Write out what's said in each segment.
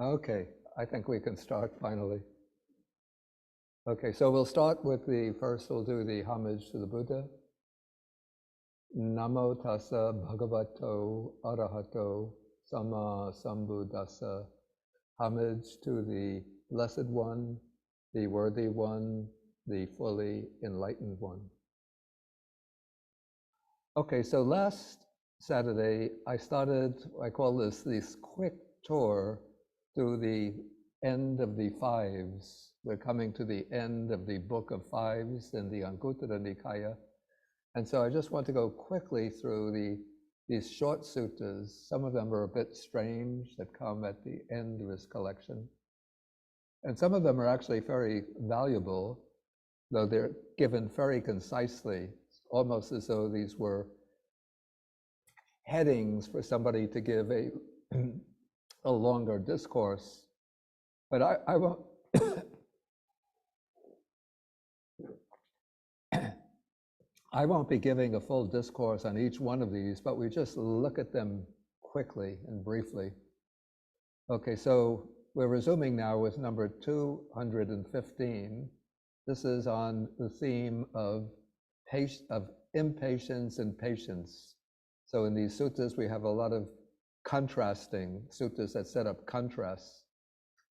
Okay, I think we can start finally. Okay, so we'll start with we'll do the homage to the Buddha. Namo tassa bhagavato arahato sama sambuddhassa. Homage to the Blessed One, the Worthy One, the fully enlightened one. Okay, so last Saturday I call this quick tour through the end of the fives. We're coming to the end of the book of fives in the Anguttara Nikaya. And so I just want to go quickly through these short suttas. Some of them are a bit strange that come at the end of his collection. And some of them are actually very valuable, though they're given very concisely, almost as though these were headings for somebody to give a longer discourse. But I won't I won't be giving a full discourse on each one of these, but we just look at them quickly and briefly. Okay, so we're resuming now with number 215. This is on the theme of impatience and patience. So in these suttas, we have a lot of contrasting suttas that set up contrasts.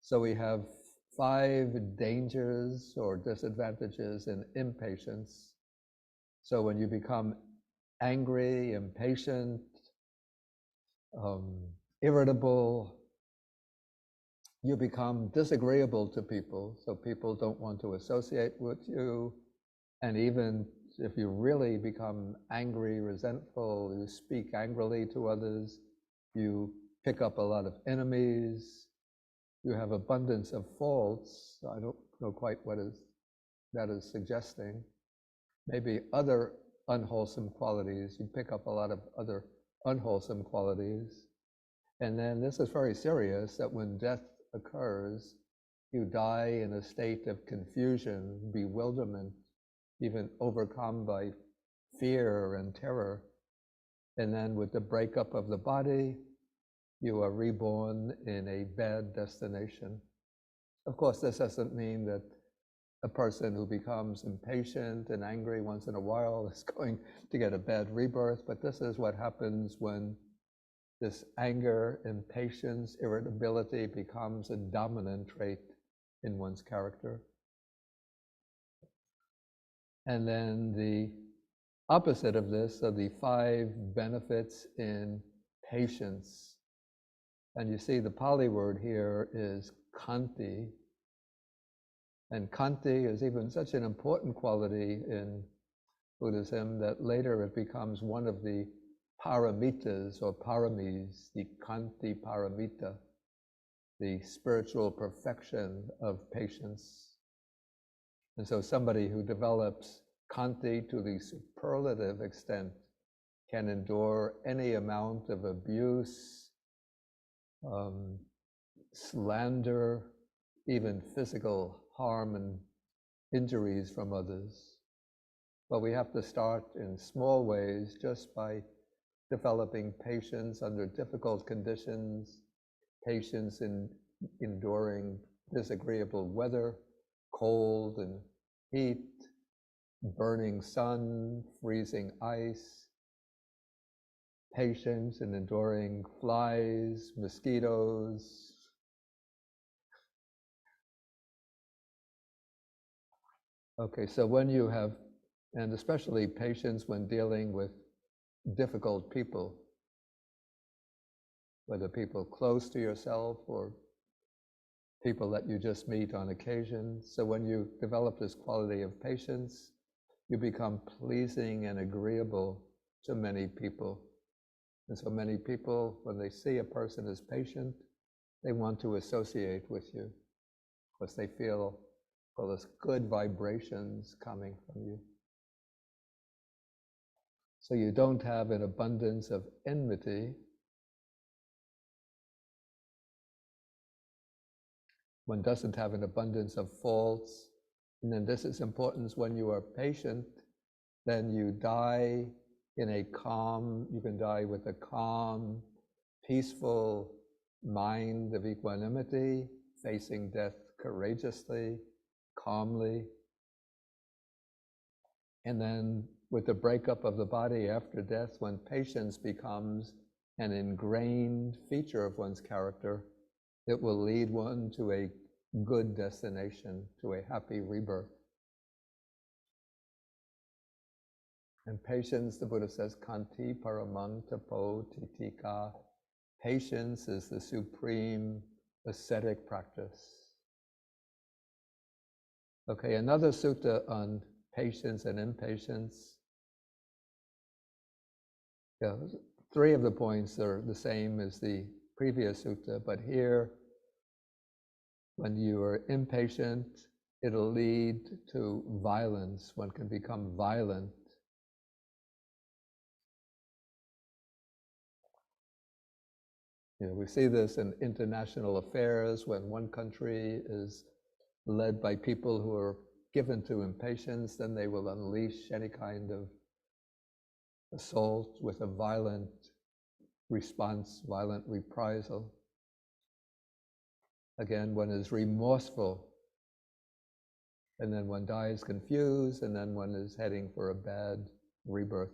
So we have 5 dangers or disadvantages in impatience. So when you become angry, impatient, irritable, you become disagreeable to people, so people don't want to associate with you. And even if you really become angry, resentful, you speak angrily to others, you pick up a lot of enemies, you have abundance of faults. I don't know quite what that is suggesting. Maybe other unwholesome qualities. You pick up a lot of other unwholesome qualities. And then this is very serious, that when death occurs, you die in a state of confusion, bewilderment, even overcome by fear and terror. And then with the breakup of the body, you are reborn in a bad destination. Of course, this doesn't mean that a person who becomes impatient and angry once in a while is going to get a bad rebirth, but this is what happens when this anger, impatience, irritability becomes a dominant trait in one's character. And then the opposite of this are the 5 benefits in patience. And you see the Pali word here is khanti. And khanti is even such an important quality in Buddhism that later it becomes one of the paramitas or paramis, the khanti paramita, the spiritual perfection of patience. And so somebody who develops khanti to the superlative extent can endure any amount of abuse, slander, even physical harm and injuries from others. But we have to start in small ways, just by developing patience under difficult conditions, patience in enduring disagreeable weather, cold and heat, burning sun, freezing ice, patience in enduring flies, mosquitoes. Okay, so when you have, and especially patience when dealing with difficult people, whether people close to yourself or people that you just meet on occasion. So when you develop this quality of patience, you become pleasing and agreeable to many people. And so many people, when they see a person as patient, they want to associate with you because they feel all those good vibrations coming from you. So you don't have an abundance of enmity. One doesn't have an abundance of faults. And then this is important: when you are patient, then you die in a calm, you can die with a calm, peaceful, mind of equanimity, facing death courageously, calmly. And then with the breakup of the body after death, when patience becomes an ingrained feature of one's character, it will lead one to a good destination, to a happy rebirth. And patience, the Buddha says, Kanti paramang tapo titika. Patience is the supreme ascetic practice. Okay, another sutta on patience and impatience. Yeah, 3 of the points are the same as the previous sutta, but here, when you are impatient, it'll lead to violence. One can become violent. You know, we see this in international affairs when one country is led by people who are given to impatience, then they will unleash any kind of assault with a violent response, violent reprisal. Again, one is remorseful, and then one dies confused, and then one is heading for a bad rebirth.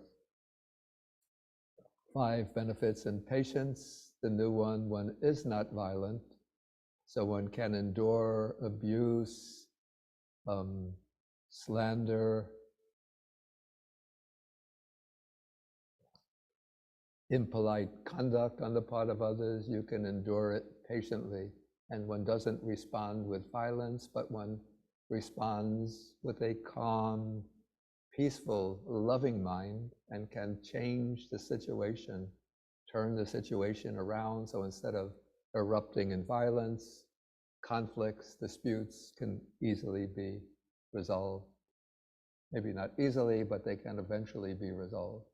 5 benefits in patience. The new one is not violent, so one can endure abuse, slander, impolite conduct on the part of others. You can endure it patiently, and one doesn't respond with violence, but one responds with a calm, peaceful, loving mind, and can change the situation, turn the situation around. So instead of erupting in violence, conflicts, disputes can easily be resolved. Maybe not easily, but they can eventually be resolved.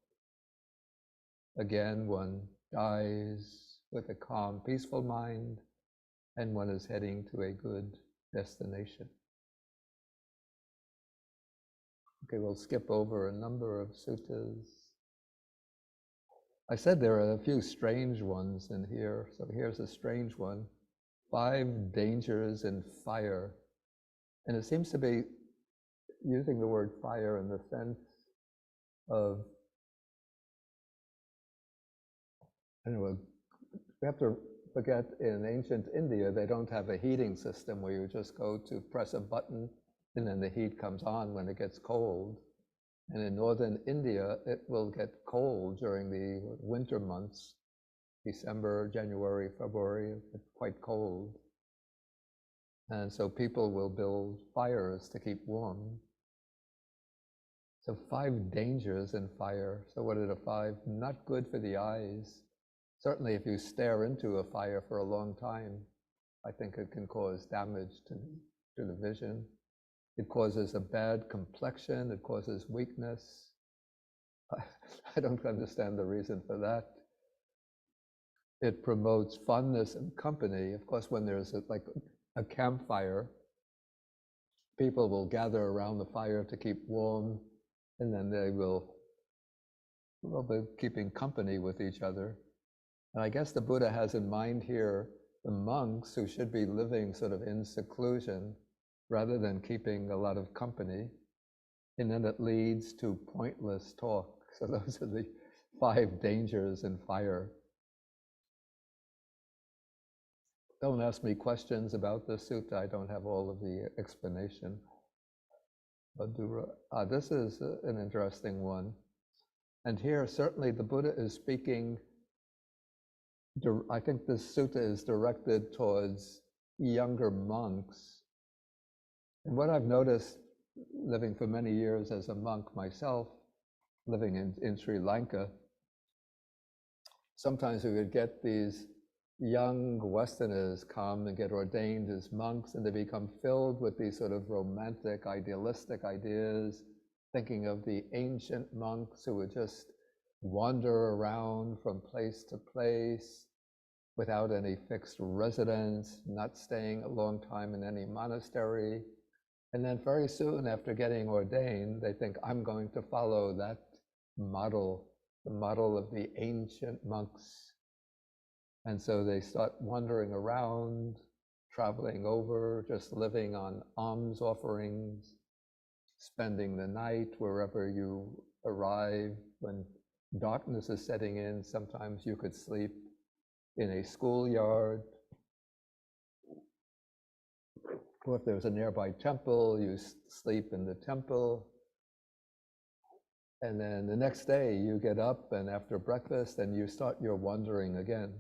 Again, one dies with a calm, peaceful mind, and one is heading to a good destination. Okay, we'll skip over a number of suttas. I said there are a few strange ones in here, so here's a strange one. 5 dangers in fire. And it seems to be using the word fire in the sense of, I don't know, we have to forget in ancient India, they don't have a heating system where you just go to press a button and then the heat comes on when it gets cold. And in northern India, it will get cold during the winter months, December, January, February, it's quite cold. And so people will build fires to keep warm. So 5 dangers in fire. So what are the 5? Not good for the eyes. Certainly if you stare into a fire for a long time, I think it can cause damage to the vision. It causes a bad complexion, it causes weakness. I don't understand the reason for that. It promotes fondness and company. Of course, when there's like a campfire, people will gather around the fire to keep warm, and then they will be keeping company with each other. And I guess the Buddha has in mind here the monks who should be living sort of in seclusion rather than keeping a lot of company. And then it leads to pointless talk. So those are the 5 dangers in fire. Don't ask me questions about this sutta. I don't have all of the explanation. This is an interesting one. And here, certainly the Buddha is speaking, I think this sutta is directed towards younger monks. And what I've noticed, living for many years as a monk myself, living in Sri Lanka, sometimes we would get these young Westerners come and get ordained as monks, and they become filled with these sort of romantic, idealistic ideas, thinking of the ancient monks who would just wander around from place to place without any fixed residence, not staying a long time in any monastery. And then very soon after getting ordained, they think, I'm going to follow that model, the model of the ancient monks. And so they start wandering around, traveling over, just living on alms offerings, spending the night wherever you arrive. When darkness is setting in, sometimes you could sleep in a schoolyard, or if there's a nearby temple, you sleep in the temple. And then the next day you get up, and after breakfast, and you start your wandering again.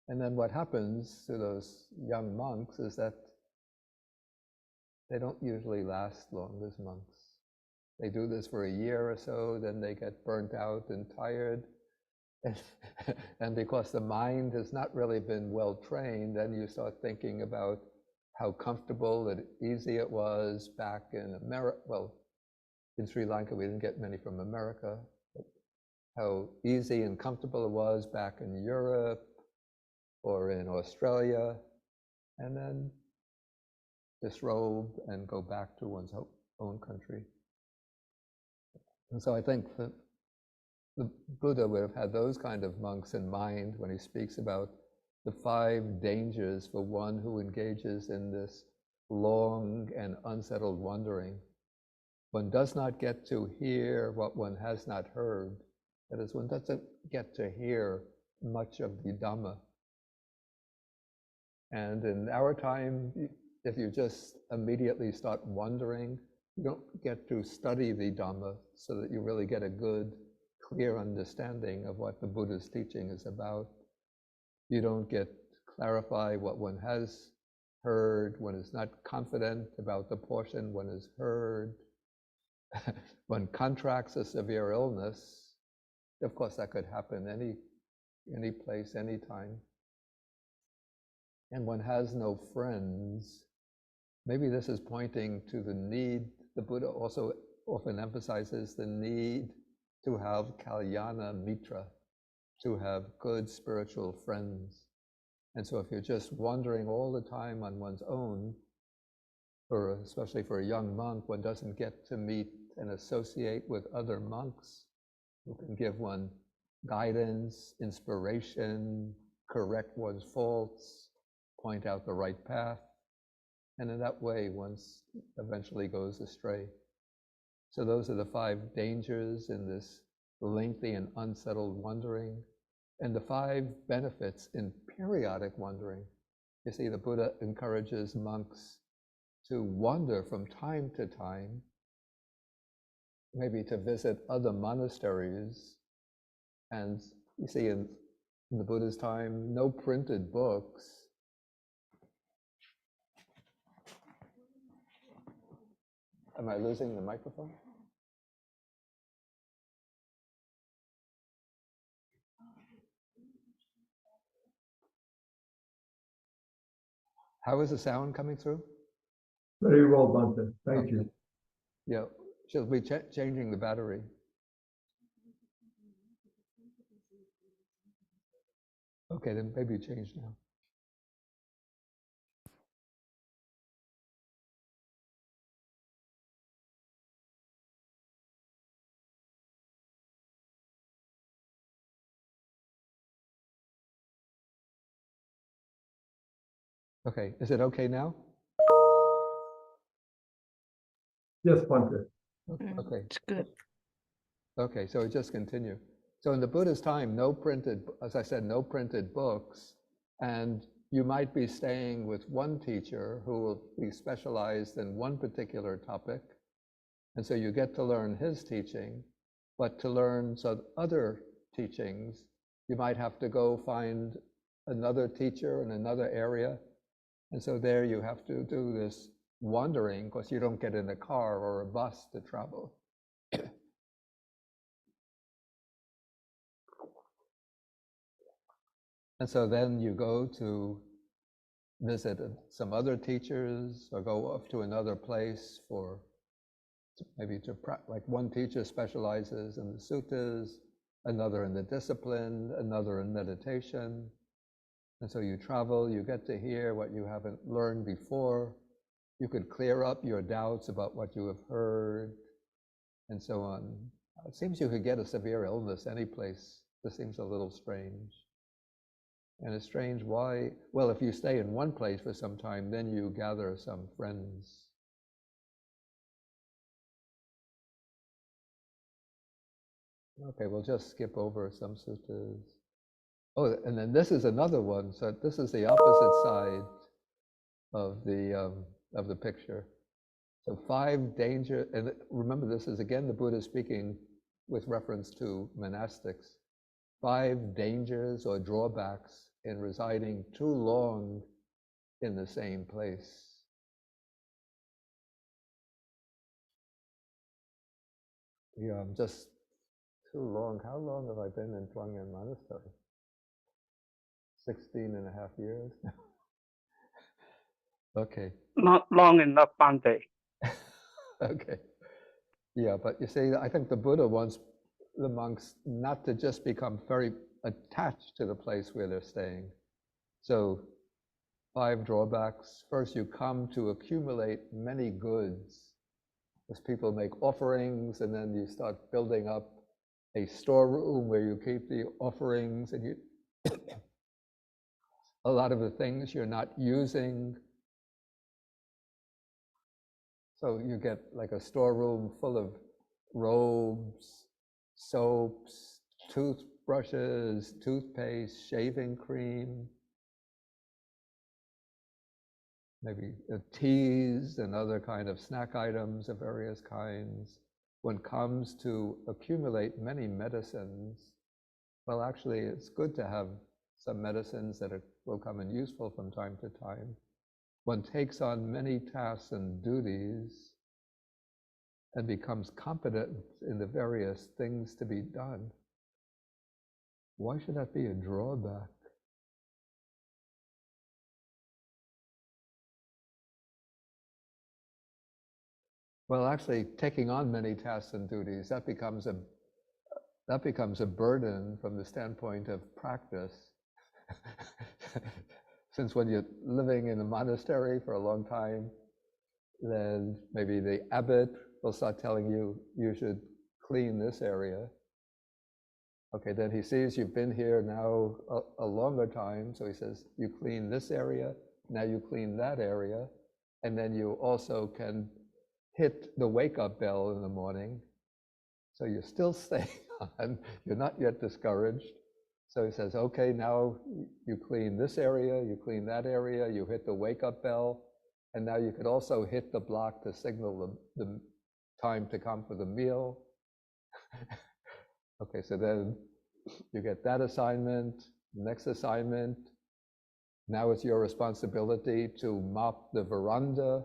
And then what happens to those young monks is that they don't usually last long as monks. They do this for a year or so, then they get burnt out and tired. And because the mind has not really been well trained, then you start thinking about how comfortable and easy it was back in America. Well, in Sri Lanka, we didn't get many from America, but how easy and comfortable it was back in Europe or in Australia, and then disrobe and go back to one's own country. And so I think that the Buddha would have had those kind of monks in mind when he speaks about the 5 dangers for one who engages in this long and unsettled wandering. One does not get to hear what one has not heard. That is, one doesn't get to hear much of the Dhamma. And in our time, if you just immediately start wandering, you don't get to study the Dhamma so that you really get a good, clear understanding of what the Buddha's teaching is about. You don't get to clarify what one has heard. One is not confident about the portion one has heard. One contracts a severe illness. Of course, that could happen any place, any time. And one has no friends. Maybe this is pointing to the need. The Buddha also often emphasizes the need to have kalyana mitra, to have good spiritual friends. And so if you're just wandering all the time on one's own, or especially for a young monk, one doesn't get to meet and associate with other monks who can give one guidance, inspiration, correct one's faults, point out the right path, and in that way one eventually goes astray. So those are the 5 dangers in this lengthy and unsettled wandering, and the 5 benefits in periodic wandering. You see, the Buddha encourages monks to wander from time to time, maybe to visit other monasteries. And you see, in the Buddha's time, no printed books. Am I losing the microphone? How is the sound coming through? Very well, Bhante. Thank you. Yeah, she'll be changing the battery. Okay, then maybe change now. Okay, is it okay now? Yes, Bhante. Okay. It's good. Okay, so we just continue. So in the Buddha's time, as I said, no printed books, and you might be staying with one teacher who will be specialized in one particular topic, and so you get to learn his teaching, but to learn some other teachings, you might have to go find another teacher in another area, and so there you have to do this wandering because you don't get in a car or a bus to travel. And so then you go to visit some other teachers or go off to another place like one teacher specializes in the suttas, another in the discipline, another in meditation. And so you travel, you get to hear what you haven't learned before. You could clear up your doubts about what you have heard, and so on. It seems you could get a severe illness any place. This seems a little strange. And it's strange why, well, if you stay in one place for some time, then you gather some friends. Okay, we'll just skip over some suttas. Oh, and then this is another one. So this is the opposite side of the picture. So 5 danger, and remember this is again the Buddha speaking with reference to monastics. 5 dangers or drawbacks in residing too long in the same place. Yeah, I'm just too long. How long have I been in Tuangan Monastery? 16 and a half years. Okay. Not long enough, Bhante. Okay. Yeah, but you see, I think the Buddha wants the monks not to just become very attached to the place where they're staying. So 5 drawbacks. First, you come to accumulate many goods. As people make offerings, and then you start building up a storeroom where you keep the offerings, and you a lot of the things you're not using. So you get like a storeroom full of robes, soaps, toothbrushes, toothpaste, shaving cream, maybe teas and other kind of snack items of various kinds. When it comes to accumulate many medicines, well, actually, it's good to have some medicines that will come in useful from time to time. One takes on many tasks and duties and becomes competent in the various things to be done. Why should that be a drawback? Well, actually, taking on many tasks and duties, that becomes a burden from the standpoint of practice. Since when you're living in a monastery for a long time, then maybe the abbot will start telling you, you should clean this area. Okay, then he sees you've been here now a longer time, so he says, you clean this area, now you clean that area, and then you also can hit the wake-up bell in the morning. So you're still staying on, you're not yet discouraged. So he says, okay, now you clean this area, you clean that area, you hit the wake-up bell, and now you could also hit the block to signal the time to come for the meal. Okay, so then you get that assignment, next assignment. Now it's your responsibility to mop the veranda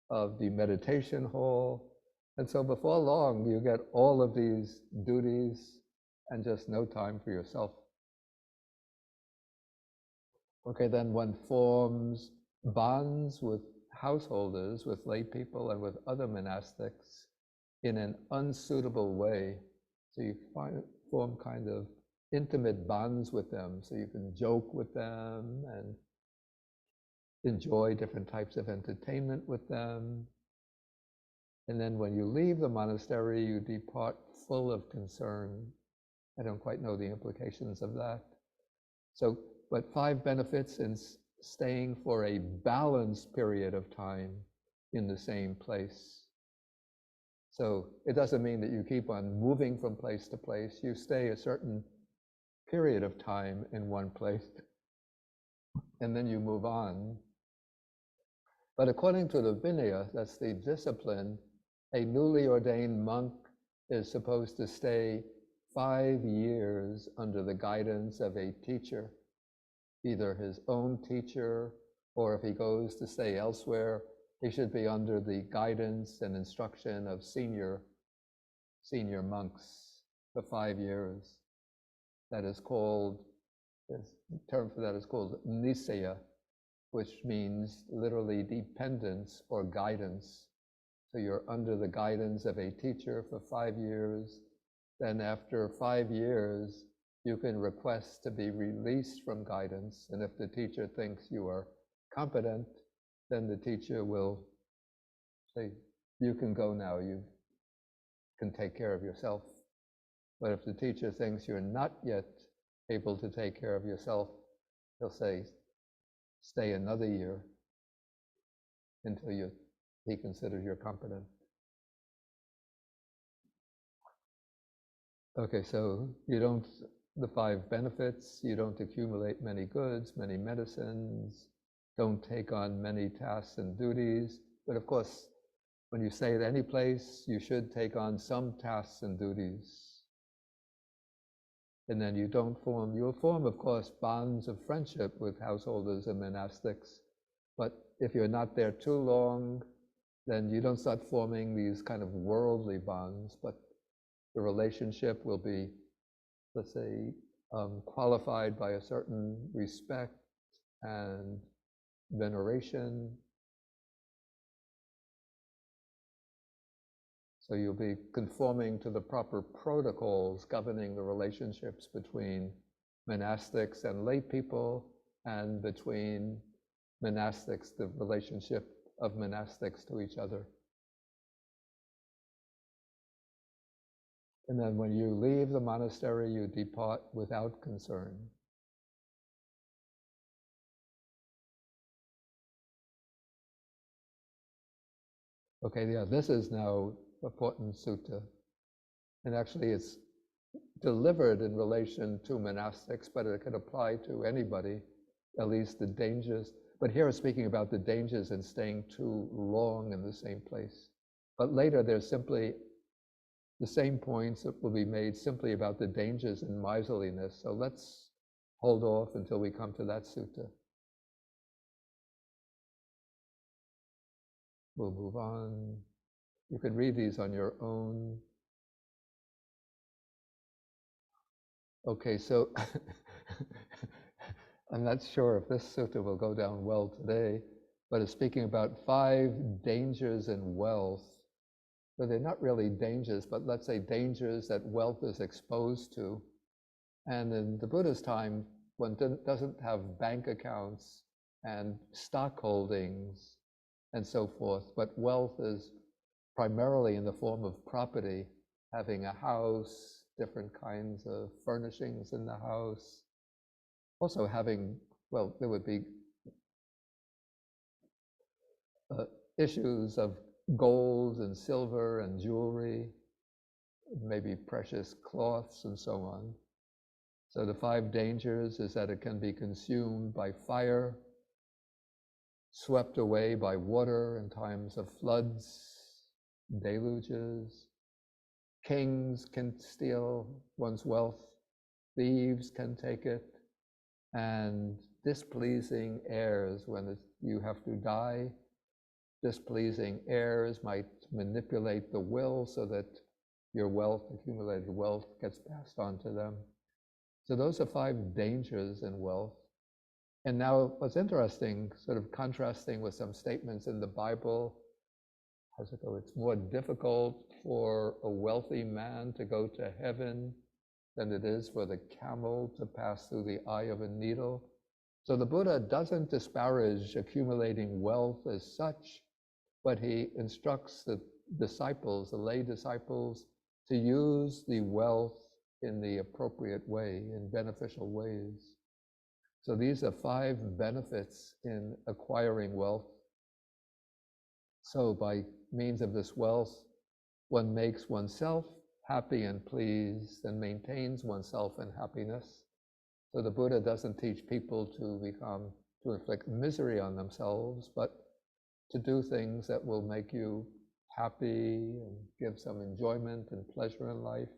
of the meditation hall. And so before long, you get all of these duties and just no time for yourself. Okay, then one forms bonds with householders, with lay people, and with other monastics in an unsuitable way. So you form kind of intimate bonds with them, so you can joke with them and enjoy different types of entertainment with them. And then when you leave the monastery, you depart full of concern. I don't quite know the implications of that. So, but 5 benefits in staying for a balanced period of time in the same place. So it doesn't mean that you keep on moving from place to place. You stay a certain period of time in one place, and then you move on. But according to the Vinaya, that's the discipline, a newly ordained monk is supposed to stay 5 years under the guidance of a teacher, either his own teacher, or if he goes to stay elsewhere, he should be under the guidance and instruction of senior monks for 5 years. That is called, the term for that is called nisaya, which means literally dependence or guidance. So you're under the guidance of a teacher for 5 years. Then after 5 years, you can request to be released from guidance. And if the teacher thinks you are competent, then the teacher will say, you can go now, you can take care of yourself. But if the teacher thinks you're not yet able to take care of yourself, He'll say, stay another year until he considers you're competent. Okay, so the 5 benefits, you don't accumulate many goods, many medicines, don't take on many tasks and duties. But of course, when you stay at any place, you should take on some tasks and duties. And then you'll form, of course, bonds of friendship with householders and monastics. But if you're not there too long, then you don't start forming these kind of worldly bonds, but the relationship will be, let's say, qualified by a certain respect and veneration. So you'll be conforming to the proper protocols governing the relationships between monastics and lay people, and between monastics, the relationship of monastics to each other. And then when you leave the monastery, you depart without concern. Okay, yeah, this is now a important sutta. And actually it's delivered in relation to monastics, but it can apply to anybody, at least the dangers. But here it's speaking about the dangers in staying too long in the same place. But later there's simply the same points that will be made simply about the dangers in miserliness. So let's hold off until we come to that sutta. We'll move on. You can read these on your own. Okay, so I'm not sure if this sutta will go down well today, but it's speaking about 5 dangers in wealth. But they're not really dangers, but let's say dangers that wealth is exposed to. And in the Buddha's time, one doesn't have bank accounts and stock holdings and so forth, but wealth is primarily in the form of property, having a house, different kinds of furnishings in the house. Also having, well, there would be issues of gold and silver and jewelry, maybe precious cloths and so on. So the 5 dangers is that it can be consumed by fire, swept away by water in times of floods, deluges. Kings can steal one's wealth, thieves can take it, and displeasing heirs when you have to die. Displeasing heirs might manipulate the will so that your wealth, accumulated wealth, gets passed on to them. So those are 5 dangers in wealth. And now what's interesting, sort of contrasting with some statements in the Bible, as it goes, it's more difficult for a wealthy man to go to heaven than it is for the camel to pass through the eye of a needle. So the Buddha doesn't disparage accumulating wealth as such, but he instructs the disciples, the lay disciples, to use the wealth in the appropriate way, in beneficial ways. So these are 5 benefits in acquiring wealth. So by means of this wealth, one makes oneself happy and pleased and maintains oneself in happiness. So the Buddha doesn't teach people to inflict misery on themselves, but to do things that will make you happy and give some enjoyment and pleasure in life.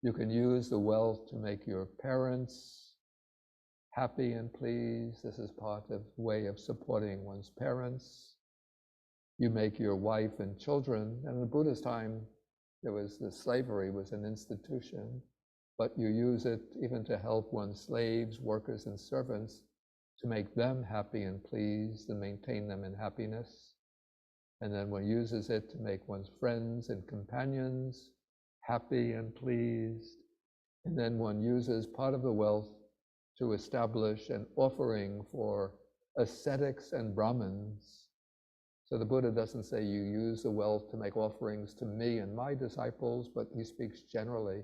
You can use the wealth to make your parents happy and pleased. This is part of the way of supporting one's parents. You make your wife and children, and in the Buddha's time, slavery was an institution, but you use it even to help one's slaves, workers, and servants to make them happy and pleased and maintain them in happiness. And then one uses it to make one's friends and companions happy and pleased. And then one uses part of the wealth to establish an offering for ascetics and Brahmins. So the Buddha doesn't say you use the wealth to make offerings to me and my disciples, but he speaks generally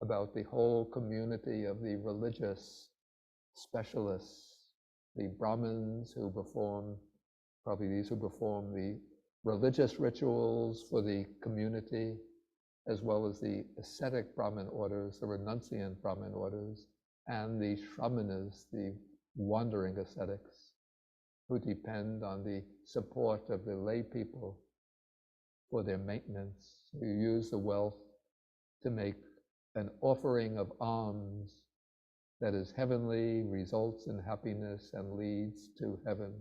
about the whole community of the religious specialists, the Brahmins who perform, probably these who perform the religious rituals for the community, as well as the ascetic Brahmin orders, the renunciant Brahmin orders, and the Shramanas, the wandering ascetics, who depend on the support of the lay people for their maintenance, who use the wealth to make an offering of alms that is heavenly, results in happiness, and leads to heaven.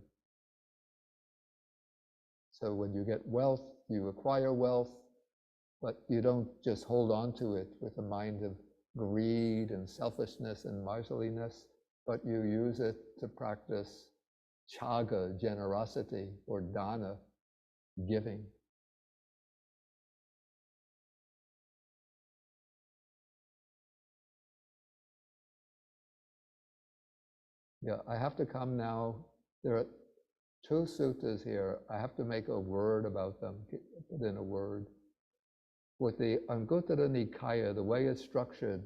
So when you get wealth, you acquire wealth, but you don't just hold on to it with a mind of greed and selfishness and miserliness, but you use it to practice chaga, generosity, or dana, giving. Yeah, I have to come now. There are 2 suttas here. I have to make a word about them, put in a word. With the Anguttara Nikaya, the way it's structured,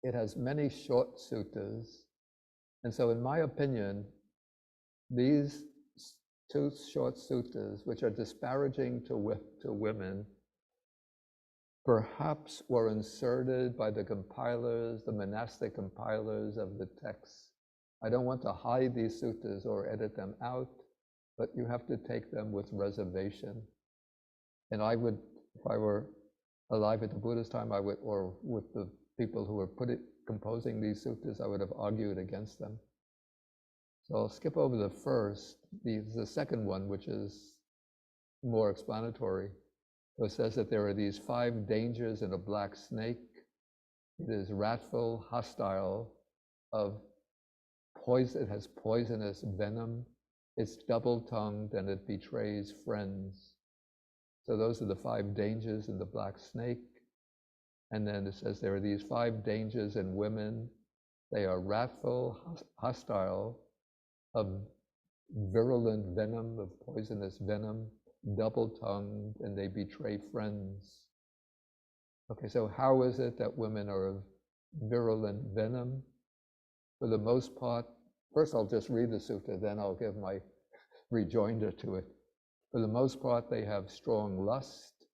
it has many short suttas. And so in my opinion, these 2 short suttas, which are disparaging to women, perhaps were inserted by the compilers, the monastic compilers of the texts. I don't want to hide these suttas or edit them out, but you have to take them with reservation. And I would, if I were alive at the Buddha's time, I would, or with the people who were composing these suttas, I would have argued against them. So I'll skip over the first, the second one, which is more explanatory. So it says that there are these 5 dangers in a black snake. It is wrathful, hostile, of poison. It has poisonous venom. It's double-tongued, and it betrays friends. So those are the 5 dangers in the black snake. And then it says there are these 5 dangers in women. They are wrathful, hostile, of virulent venom, of poisonous venom, double-tongued, and they betray friends. Okay, so how is it that women are of virulent venom? For the most part, first I'll just read the sutta, then I'll give my rejoinder to it. For the most part, they have strong lust.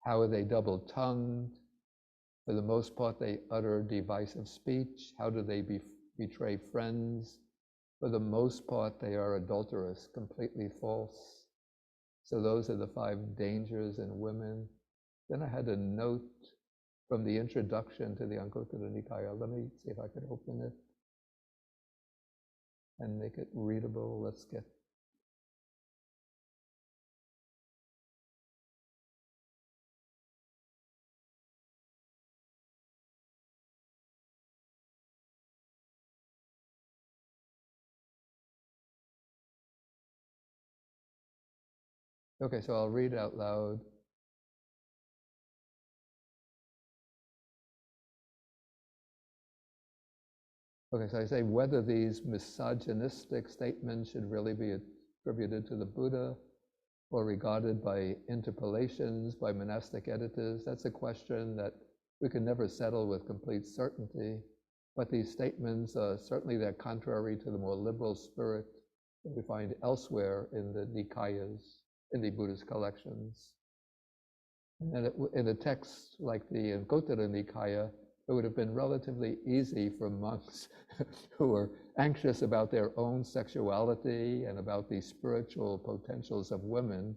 How are they double-tongued? For the most part, they utter divisive speech. How do they betray friends? For the most part, they are adulterous, completely false. So those are the 5 dangers in women. Then I had a note from the introduction to the Anguttara Nikaya. Let me see if I can open it and make it readable. Let's get. Okay, so I'll read out loud. Okay, so I say whether these misogynistic statements should really be attributed to the Buddha or regarded by interpolations, by monastic editors, that's a question that we can never settle with complete certainty. But these statements, certainly they're contrary to the more liberal spirit that we find elsewhere in the Nikayas, in the Buddhist collections. And in a text like the Anguttara Nikaya, it would have been relatively easy for monks who were anxious about their own sexuality and about the spiritual potentials of women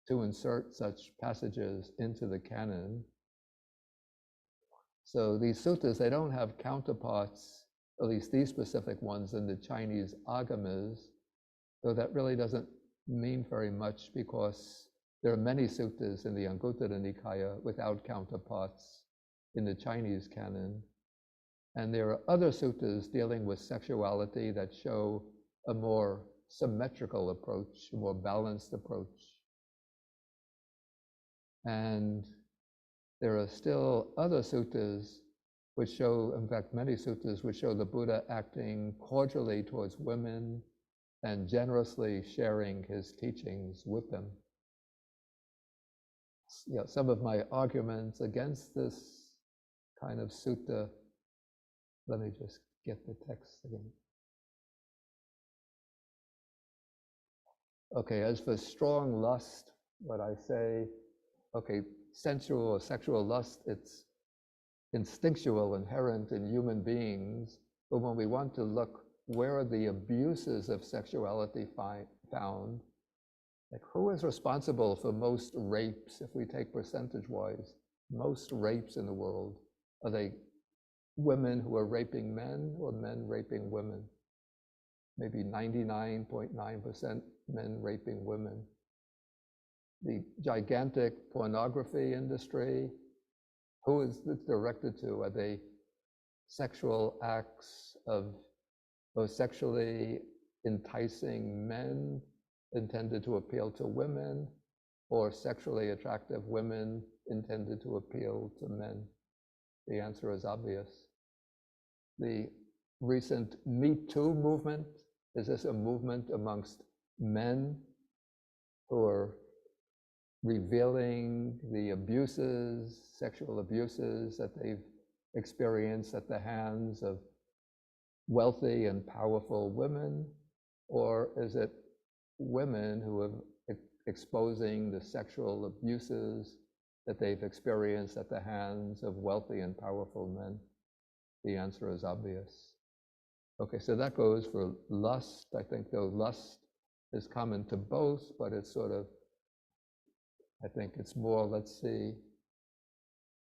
to insert such passages into the canon. So these suttas, they don't have counterparts, at least these specific ones, in the Chinese agamas. So that really doesn't mean very much, because there are many suttas in the Anguttara Nikaya without counterparts in the Chinese canon. And there are other suttas dealing with sexuality that show a more symmetrical approach, a more balanced approach. And there are still other suttas which show, in fact, many suttas which show the Buddha acting cordially towards women and generously sharing his teachings with them. Some of my arguments against this kind of sutta. Let me just get the text again. Okay, as for strong lust, what I say, okay, sensual or sexual lust, it's instinctual, inherent in human beings, but when we want to look where are the abuses of sexuality found, like who is responsible for most rapes, if we take percentage-wise, most rapes in the world? Are they women who are raping men or men raping women? Maybe 99.9% men raping women. The gigantic pornography industry, who is it directed to? Are they sexual acts of sexually enticing men intended to appeal to women, or sexually attractive women intended to appeal to men? The answer is obvious. The recent Me Too movement, is this a movement amongst men who are revealing the abuses, sexual abuses that they've experienced at the hands of wealthy and powerful women? Or is it women who are exposing the sexual abuses that they've experienced at the hands of wealthy and powerful men? The answer is obvious. Okay, so that goes for lust. I think though lust is common to both, but it's sort of, I think it's more, let's see,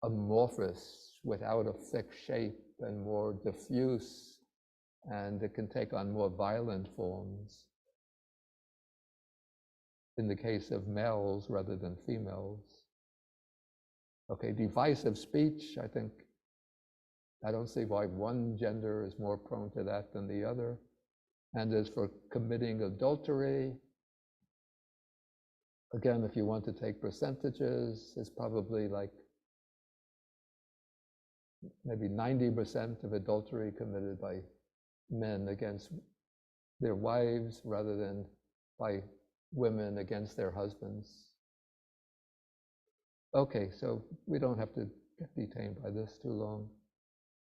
amorphous, without a fixed shape, and more diffuse, and it can take on more violent forms in the case of males rather than females. Okay, divisive speech, I don't see why one gender is more prone to that than the other. And as for committing adultery, again, if you want to take percentages, it's probably like maybe 90% of adultery committed by men against their wives rather than by women against their husbands. Okay, so we don't have to get detained by this too long.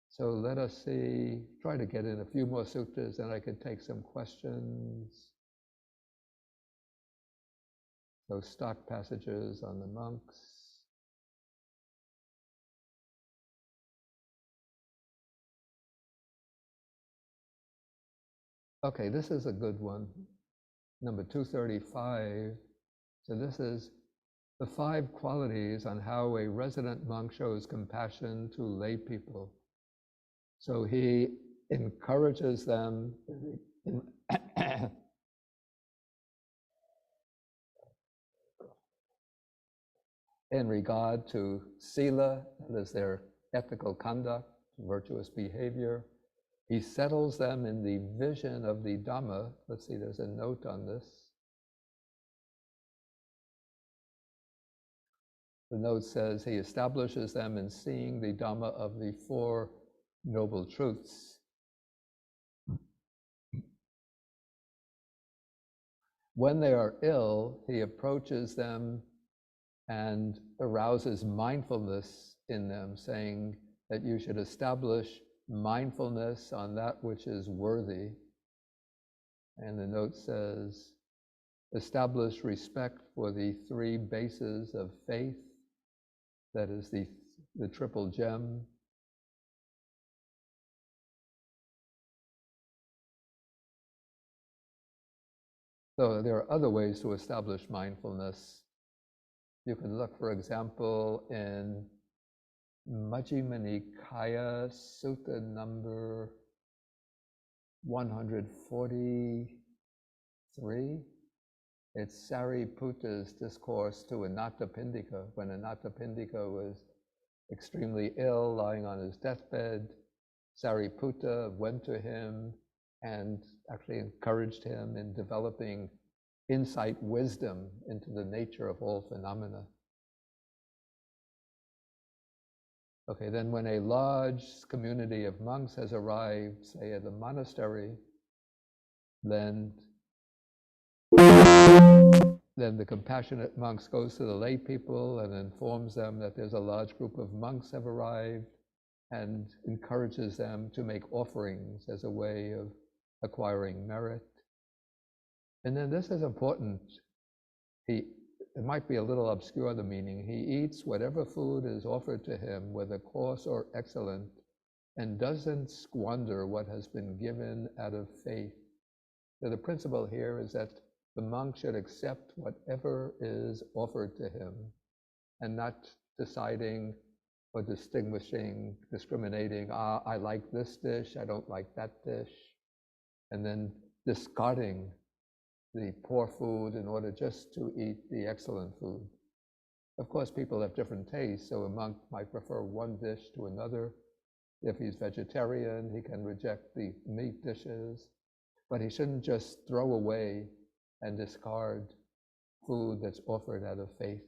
So let us see, try to get in a few more suttas, and I can take some questions. So stock passages on the monks. Okay, this is a good one, number 235. So this is the 5 qualities on how a resident monk shows compassion to lay people. So he encourages them in regard to sila, that is their ethical conduct, virtuous behavior. He settles them in the vision of the Dhamma. Let's see, there's a note on this. The note says he establishes them in seeing the Dhamma of the 4 Noble Truths. When they are ill, he approaches them and arouses mindfulness in them, saying that you should establish mindfulness on that which is worthy. And the note says, establish respect for the 3 bases of faith, that is the triple gem. So there are other ways to establish mindfulness. You can look, for example, in Majjhima Nikaya, Sutta number 143. It's Sariputta's discourse to Anathapindika. When Anathapindika was extremely ill, lying on his deathbed, Sariputta went to him and actually encouraged him in developing insight wisdom into the nature of all phenomena. Okay, then when a large community of monks has arrived, say at a monastery, then the compassionate monks goes to the lay people and informs them that there's a large group of monks have arrived. and encourages them to make offerings as a way of acquiring merit. And then this is important. It might be a little obscure, the meaning. He eats whatever food is offered to him, whether coarse or excellent, and doesn't squander what has been given out of faith. So the principle here is that the monk should accept whatever is offered to him and not deciding or discriminating, I like this dish, I don't like that dish, and then discarding the poor food in order just to eat the excellent food. Of course, people have different tastes, so a monk might prefer one dish to another. If he's vegetarian, he can reject the meat dishes, but he shouldn't just throw away and discard food that's offered out of faith.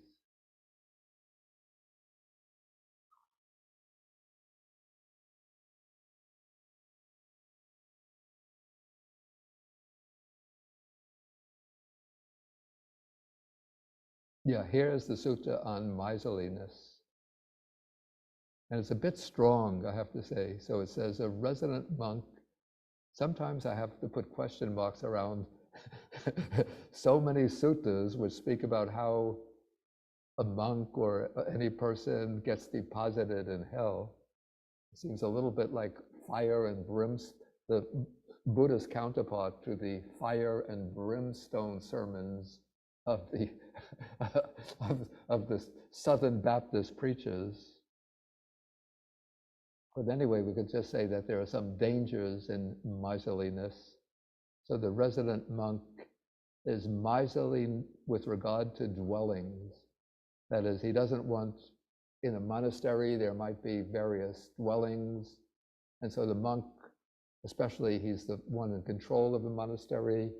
Yeah, here's the sutta on miserliness. And it's a bit strong, I have to say. So it says, a resident monk, sometimes I have to put question marks around so many suttas which speak about how a monk or any person gets deposited in hell. It seems a little bit like fire and brimstone, the Buddha's counterpart to the fire and brimstone sermons of the of the Southern Baptist preachers. But anyway, we could just say that there are some dangers in miserliness. So the resident monk is miserly with regard to dwellings. That is, he doesn't want, in a monastery, there might be various dwellings. And so the monk, especially he's the one in control of the monastery,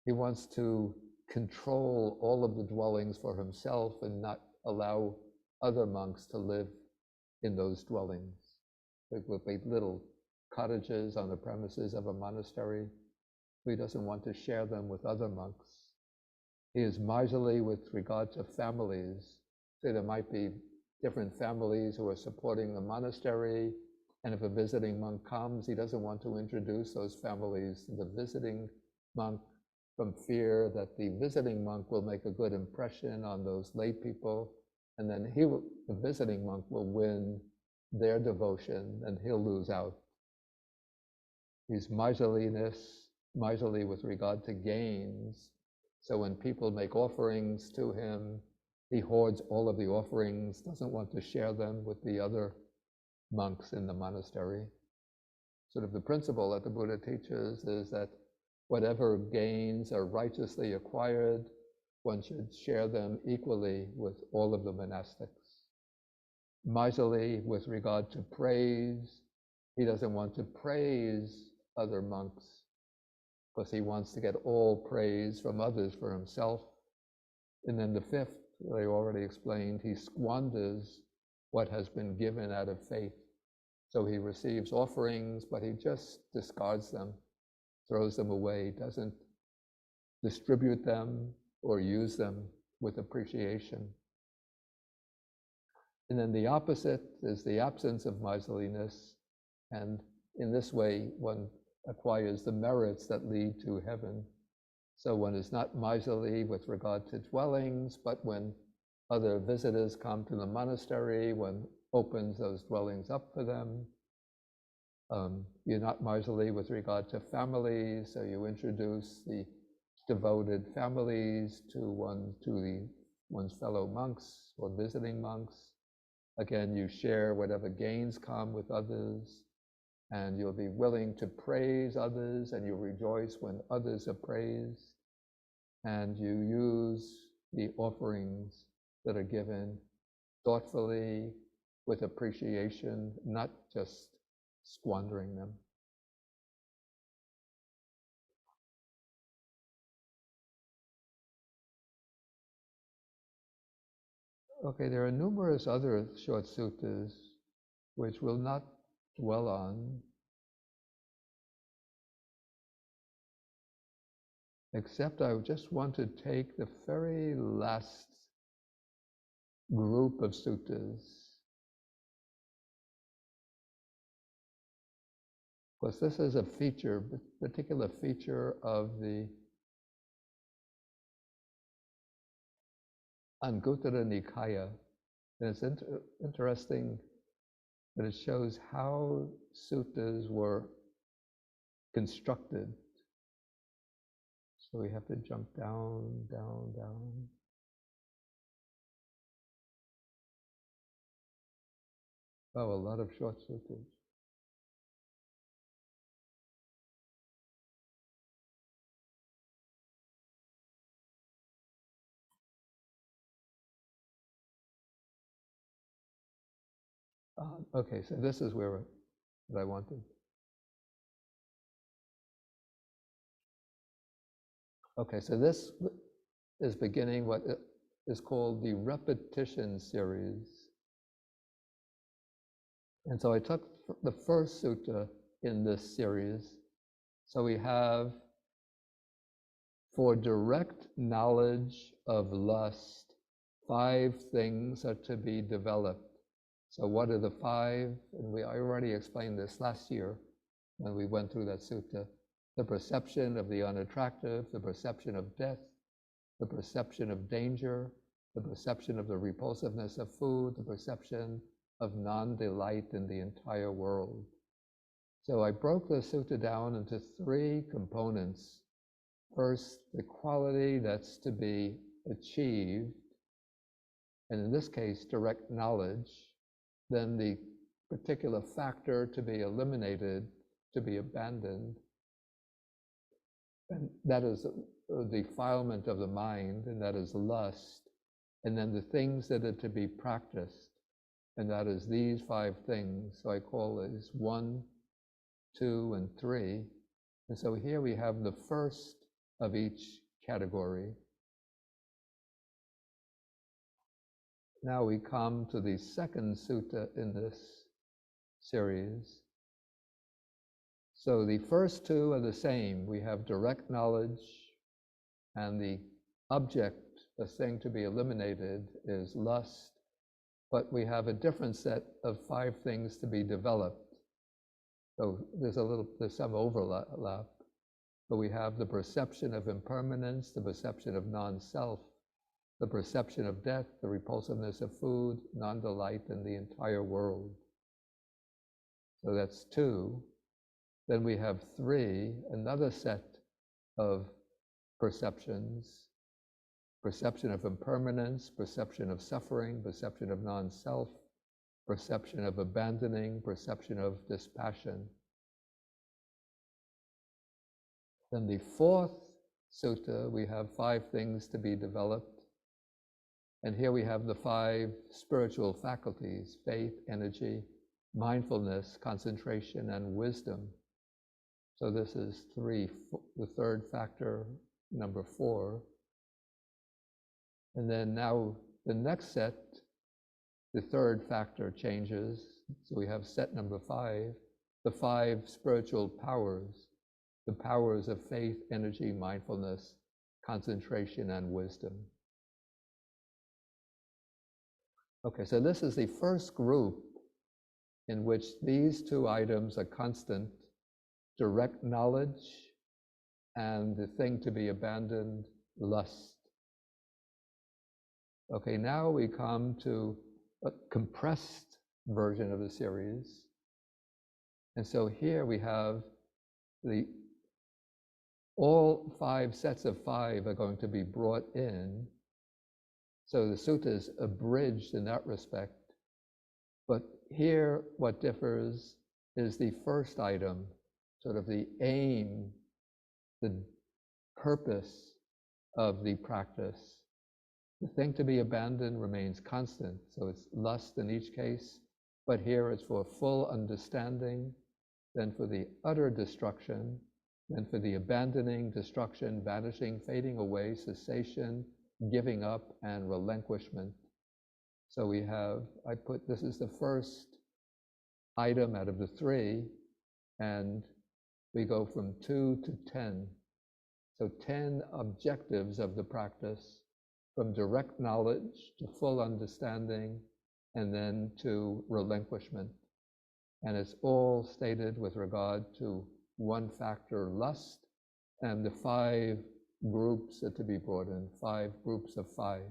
he wants to control all of the dwellings for himself and not allow other monks to live in those dwellings. There would be little cottages on the premises of a monastery. He doesn't want to share them with other monks. He is miserly with regard to families. So there might be different families who are supporting the monastery, and if a visiting monk comes, he doesn't want to introduce those families to the visiting monk from fear that the visiting monk will make a good impression on those lay people, and then the visiting monk will win their devotion and he'll lose out. He's miserly with regard to gains. So when people make offerings to him, he hoards all of the offerings, doesn't want to share them with the other monks in the monastery. Sort of the principle that the Buddha teaches is that whatever gains are righteously acquired, one should share them equally with all of the monastics. Miserly with regard to praise, he doesn't want to praise other monks because he wants to get all praise from others for himself. And then the fifth, I already explained, he squanders what has been given out of faith. So he receives offerings, but he just discards them, throws them away, doesn't distribute them or use them with appreciation. And then the opposite is the absence of miserliness. And in this way, one acquires the merits that lead to heaven. So one is not miserly with regard to dwellings, but when other visitors come to the monastery, one opens those dwellings up for them. You're not miserly with regard to families, so you introduce the devoted families to one's fellow monks or visiting monks. Again, you share whatever gains come with others, and you'll be willing to praise others, and you rejoice when others are praised, and you use the offerings that are given thoughtfully, with appreciation, not just squandering them. Okay, there are numerous other short suttas which we'll not dwell on, except I just want to take the very last group of suttas course, this is a feature, particular feature of the Anguttara Nikaya. And it's interesting that it shows how suttas were constructed. So we have to jump down, down, down. Oh, a lot of short suttas. Okay, so this is where what I wanted. Okay, so this is beginning what is called the repetition series. And so I took the first sutta in this series. So we have, for direct knowledge of lust, 5 things are to be developed. So what are the 5? And I already explained this last year when we went through that sutta. The perception of the unattractive, the perception of death, the perception of danger, the perception of the repulsiveness of food, the perception of non-delight in the entire world. So I broke the sutta down into 3 components. First, the quality that's to be achieved, and in this case, direct knowledge. Then the particular factor to be eliminated, to be abandoned, and that is the defilement of the mind, and that is lust. And then the things that are to be practiced, and that is these 5 things. So I call these 1, 2, and 3. And so here we have the first of each category. Now we come to the second sutta in this series. So the first 2 are the same. We have direct knowledge, and the object, the thing to be eliminated, is lust. But we have a different set of 5 things to be developed. So there's some overlap. But we have the perception of impermanence, the perception of non-self, the perception of death, the repulsiveness of food, non-delight in the entire world. So that's 2. Then we have 3, another set of perceptions: perception of impermanence, perception of suffering, perception of non-self, perception of abandoning, perception of dispassion. Then the 4th sutta, we have 5 things to be developed. And here we have the 5 spiritual faculties: faith, energy, mindfulness, concentration, and wisdom. So this is 3, the 3rd factor, number 4. And then now the next set, the 3rd factor changes. So we have set number 5, the 5 spiritual powers, the powers of faith, energy, mindfulness, concentration, and wisdom. Okay, so this is the first group in which these 2 items are constant: direct knowledge and the thing to be abandoned, lust. Okay, now we come to a compressed version of the series. And so here we have all 5 sets of 5 are going to be brought in. So the sutta is abridged in that respect. But here what differs is the first item, sort of the aim, the purpose of the practice. The thing to be abandoned remains constant, so it's lust in each case, but here it's for full understanding, then for the utter destruction, then for the abandoning, destruction, vanishing, fading away, cessation, giving up, and relinquishment. So we have, this is the first item out of the 3, and we go from 2 to 10. So 10 objectives of the practice, from direct knowledge to full understanding, and then to relinquishment. And it's all stated with regard to one factor, lust, and the 5 groups are to be brought in, 5 groups of 5.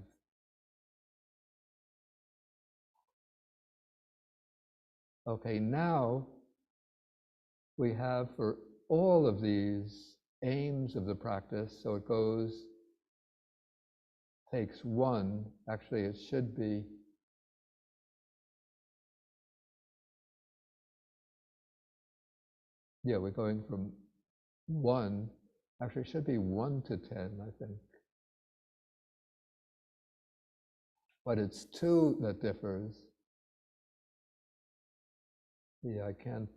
Okay, now we have for all of these aims of the practice, so it goes, takes 1, actually it should be we're going from 1, actually it should be 1 to 10, I think. But it's 2 that differs. Yeah, I can't.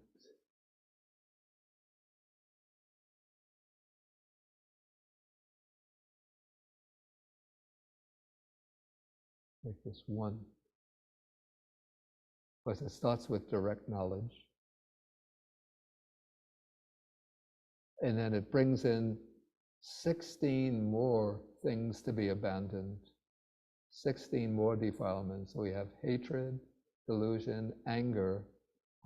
Make this 1. Because it starts with direct knowledge. And then it brings in 16 more things to be abandoned. 16 more defilements. So we have hatred, delusion, anger,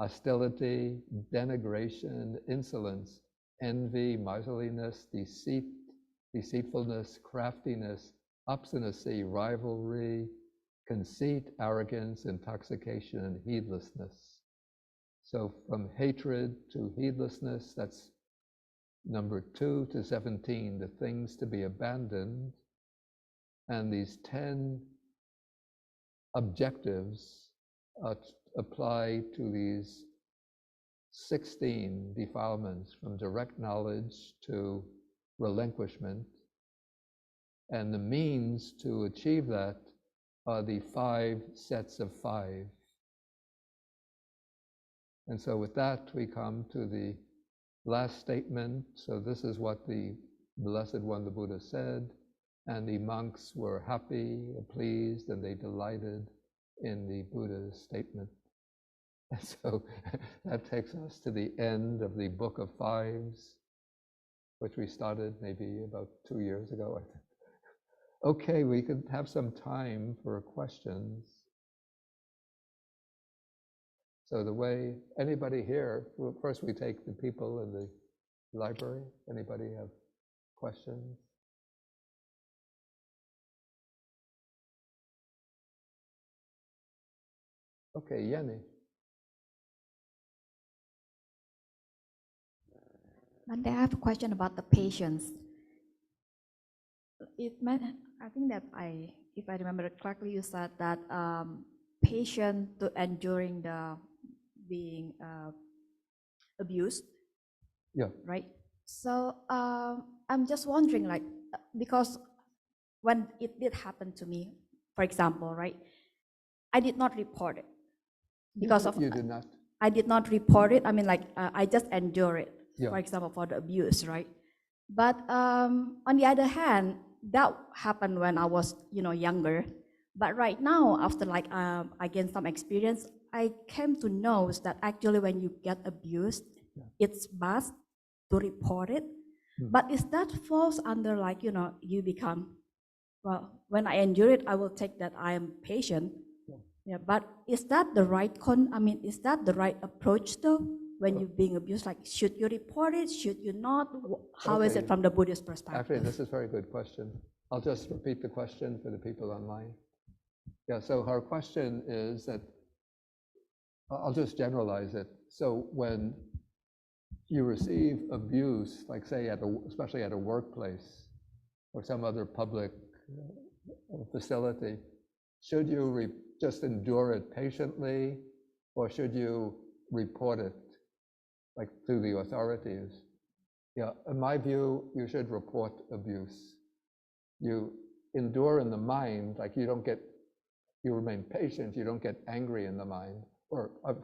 hostility, denigration, insolence, envy, miserliness, deceit, deceitfulness, craftiness, obstinacy, rivalry, conceit, arrogance, intoxication, and heedlessness. So from hatred to heedlessness, that's number 2 to 17, the things to be abandoned. And these 10 objectives apply to these 16 defilements, from direct knowledge to relinquishment. And the means to achieve that are the 5 sets of 5. And so with that, we come to the last statement. So this is what the Blessed One, the Buddha, said. And the monks were happy, pleased, and they delighted in the Buddha's statement. And so that takes us to the end of the Book of Fives, which we started maybe about 2 years ago, I think. Okay, we could have some time for questions. So the way, anybody here, first we take the people in the library. Anybody have questions? Okay, Yenny. Bhante, I have a question about the patience. I think that if I remember it correctly, you said that patience to enduring the being abused. Yeah. Right. So I'm just wondering, like, because when it did happen to me, for example, right, I did not report it because you did not. I did not report it. I mean, like, I just endure it. Yeah. For example, for the abuse, right? But on the other hand, that happened when I was, younger. But right now, after I gained some experience, I came to know that actually when you get abused, it's best to report it. But is that falls under you become, well, when I endure it, I will take that I am patient. Yeah, but is that the right is that the right approach though? When you're being abused, like, should you report it? Should you not? How is it from the Buddhist perspective? Actually, this is a very good question. I'll just repeat the question for the people online. Yeah, so her question is that, I'll just generalize it. So when you receive abuse, like say especially at a workplace or some other public facility, should you just endure it patiently, or should you report it, like to the authorities? Yeah, in my view, you should report abuse. You endure in the mind, like you remain patient, you don't get angry in the mind. Or of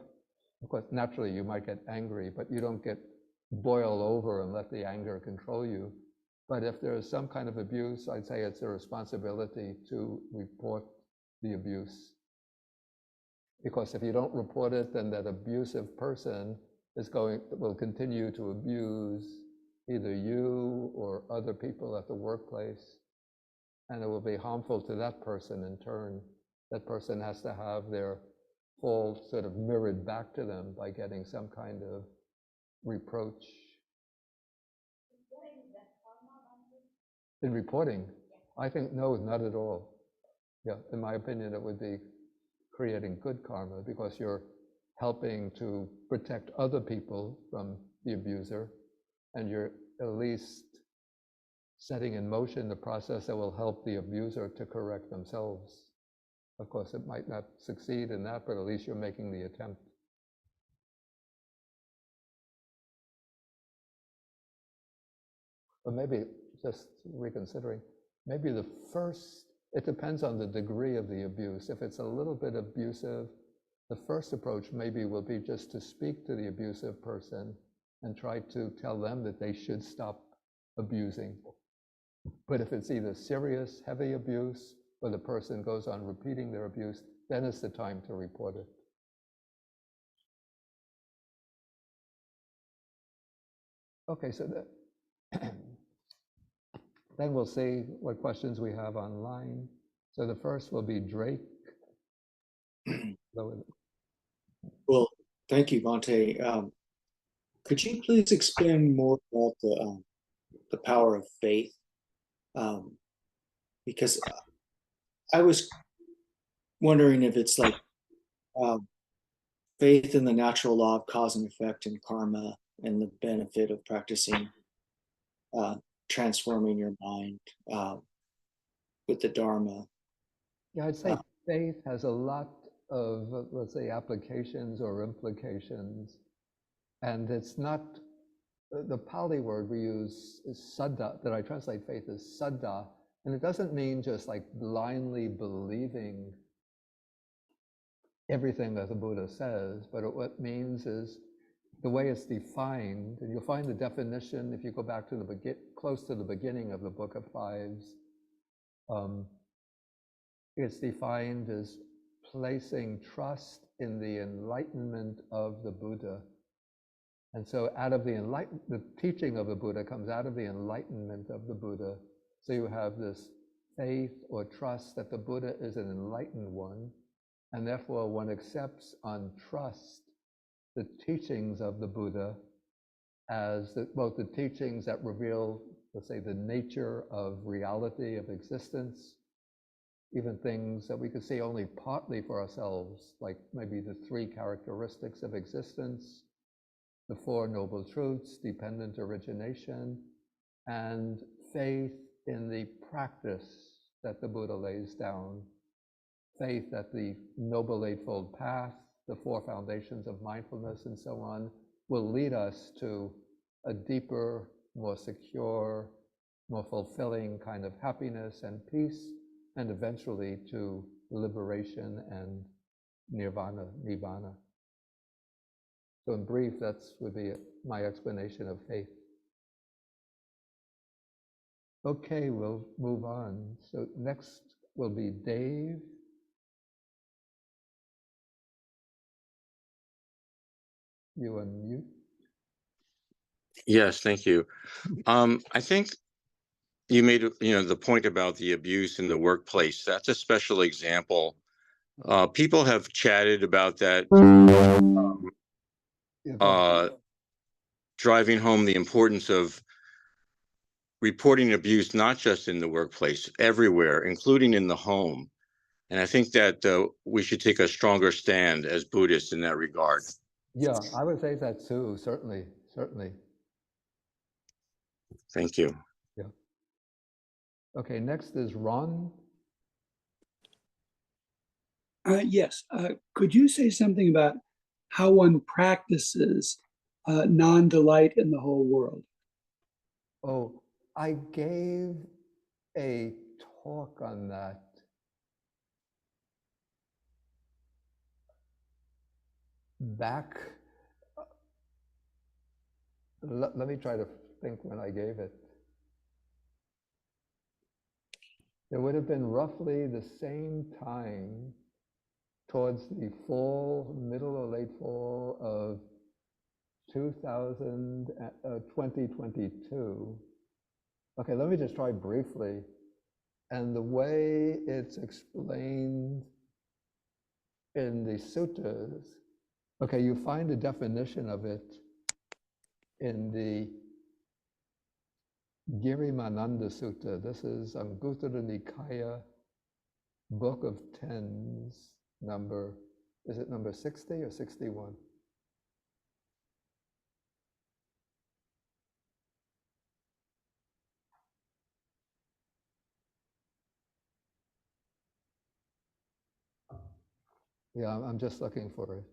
course, naturally you might get angry, but you don't boil over and let the anger control you. But if there is some kind of abuse, I'd say it's a responsibility to report the abuse. Because if you don't report it, then that abusive person will continue to abuse either you or other people at the workplace, and it will be harmful to that person in turn. That person has to have their fall sort of mirrored back to them by getting some kind of reproach. In reporting, I think no, not at all. Yeah, in my opinion, it would be creating good karma because you're helping to protect other people from the abuser, and you're at least setting in motion the process that will help the abuser to correct themselves. Of course, it might not succeed in that, but at least you're making the attempt. Or maybe, just reconsidering, maybe the first, it depends on the degree of the abuse. If it's a little bit abusive, the first approach maybe will be just to speak to the abusive person and try to tell them that they should stop abusing. But if it's either serious, heavy abuse, or the person goes on repeating their abuse, then it's the time to report it. Okay, so then we'll see what questions we have online. So the first will be Drake. Well, thank you, Bhante. Could you please explain more about the power of faith? Because I was wondering if it's like faith in the natural law of cause and effect and karma and the benefit of practicing transforming your mind with the Dharma. Yeah, I'd say faith has a lot of, let's say, applications or implications. And it's not, the Pali word we use is saddha, that I translate faith as saddha. And it doesn't mean just like blindly believing everything that the Buddha says, but what it means is the way it's defined, and you'll find the definition if you go back to the close to the beginning of the Book of Fives. It's defined as placing trust in the enlightenment of the Buddha. And so out of the teaching of the Buddha comes out of the enlightenment of the Buddha. So you have this faith or trust that the Buddha is an enlightened one, and therefore one accepts on trust the teachings of the Buddha as both the teachings that reveal, let's say, the nature of reality, of existence, even things that we could see only partly for ourselves, like maybe the 3 characteristics of existence, the 4 noble truths, dependent origination, and faith in the practice that the Buddha lays down, faith that the Noble Eightfold Path, the 4 foundations of mindfulness and so on, will lead us to a deeper, more secure, more fulfilling kind of happiness and peace, and eventually to liberation and nirvana, nibbana. So in brief, that would be my explanation of faith. Okay, we'll move on. So next will be Dave. You unmute. Yes, thank you. I think you made the point about the abuse in the workplace. That's a special example. People have chatted about that, driving home the importance of reporting abuse, not just in the workplace, everywhere, including in the home. And I think that we should take a stronger stand as Buddhists in that regard. Yeah, I would say that too, certainly, certainly. Thank you. Yeah. Okay, next is Ron. Yes. Could you say something about how one practices non-delight in the whole world? Oh, I gave a talk on that. Back, let me try to think when I gave it. It would have been roughly the same time towards the fall, middle or late fall of 2022. Okay, let me just try briefly. And the way it's explained in the suttas, okay, you find a definition of it in the Girimananda Sutta. This is Anguttara Nikaya, Book of Tens, is it number 60 or 61? Yeah, I'm just looking for it.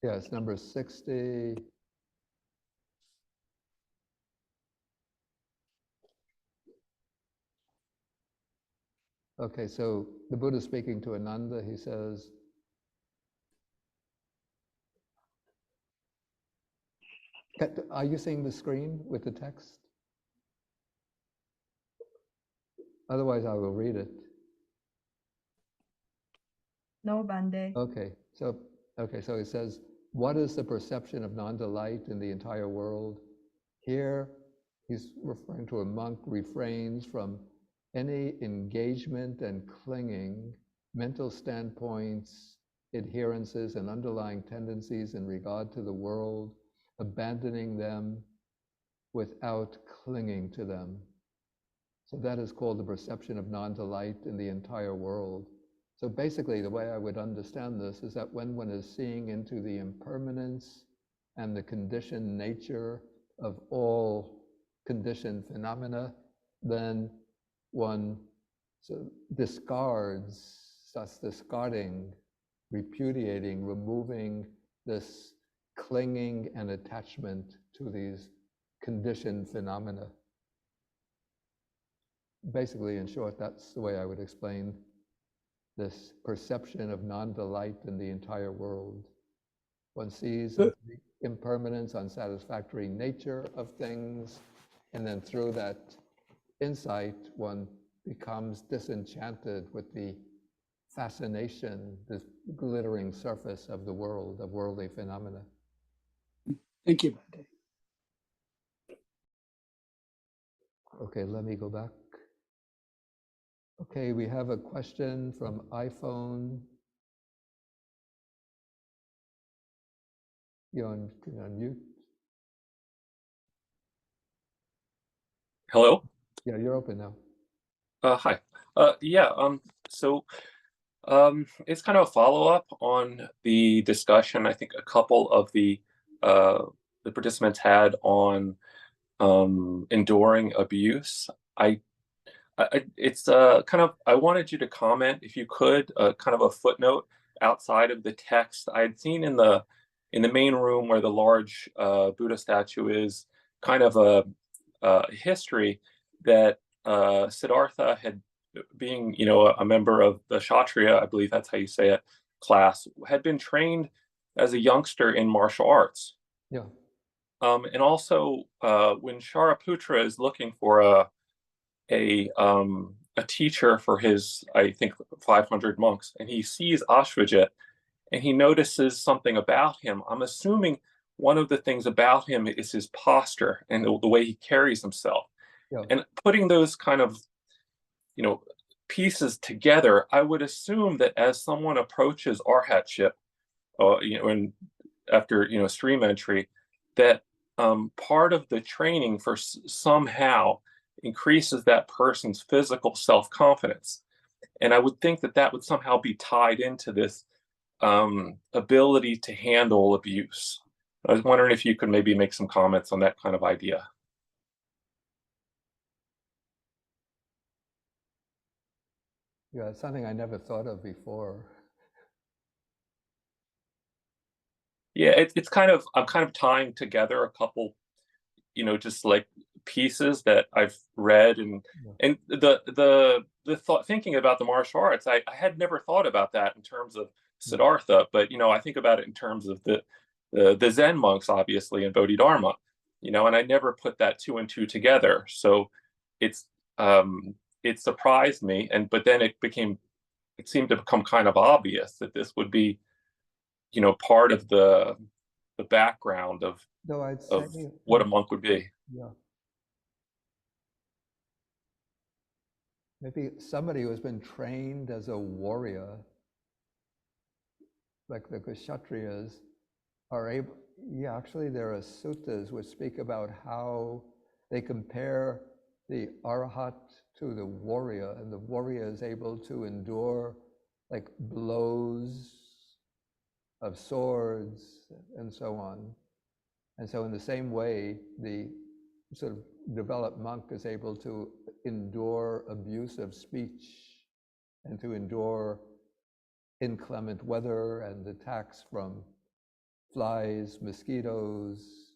Yeah, it's number 60. Okay, so the Buddha speaking to Ananda, he says, are you seeing the screen with the text? Otherwise, I will read it. No, Bhante. Okay, so it says, what is the perception of non-delight in the entire world? Here, he's referring to a monk refrains from any engagement and clinging, mental standpoints, adherences, and underlying tendencies in regard to the world, abandoning them without clinging to them. So that is called the perception of non-delight in the entire world. So basically, the way I would understand this is that when one is seeing into the impermanence and the conditioned nature of all conditioned phenomena, then one discarding, repudiating, removing this clinging and attachment to these conditioned phenomena. Basically, in short, that's the way I would explain this perception of non-delight in the entire world. One sees the impermanence, unsatisfactory nature of things, and then through that insight, one becomes disenchanted with the fascination, this glittering surface of the world, of worldly phenomena. Thank you, Bhante. Okay, let me go back. Okay, we have a question from iPhone. You can unmute. Hello? Yeah, you're open now. Hi. So it's kind of a follow-up on the discussion I think a couple of the participants had on enduring abuse. It's kind of, I wanted you to comment, if you could, kind of a footnote outside of the text. I had seen in the main room where the large Buddha statue is, kind of a history that Siddhartha had, being a member of the Kshatriya, I believe that's how you say it, class, had been trained as a youngster in martial arts. Yeah. And also when Shariputra is looking for a teacher for his, I think, 500 monks, and he sees Ashvajit, and he notices something about him. I'm assuming one of the things about him is his posture and the way he carries himself. Yeah. And putting those kind of, pieces together, I would assume that as someone approaches arhatship, and after stream entry, that part of the training for somehow increases that person's physical self-confidence. And I would think that would somehow be tied into this ability to handle abuse. I was wondering if you could maybe make some comments on that kind of idea. Yeah, it's something I never thought of before. Yeah, it's kind of, I'm kind of tying together a couple, just like pieces that I've read, and the thought, thinking about the martial arts, I had never thought about that in terms of Siddhartha, but I think about it in terms of the Zen monks, obviously, and Bodhidharma, and I never put that two and two together. So it surprised me, but then it seemed to become kind of obvious that this would be, part of the background of Though I'd of say, what a monk would be. yeah, maybe somebody who has been trained as a warrior, like the Kshatriyas, are able, yeah, actually there are suttas which speak about how they compare the Arhat to the warrior, and the warrior is able to endure like blows of swords and so on. And so in the same way, the sort of developed monk is able to endure abusive speech and to endure inclement weather and attacks from flies, mosquitoes,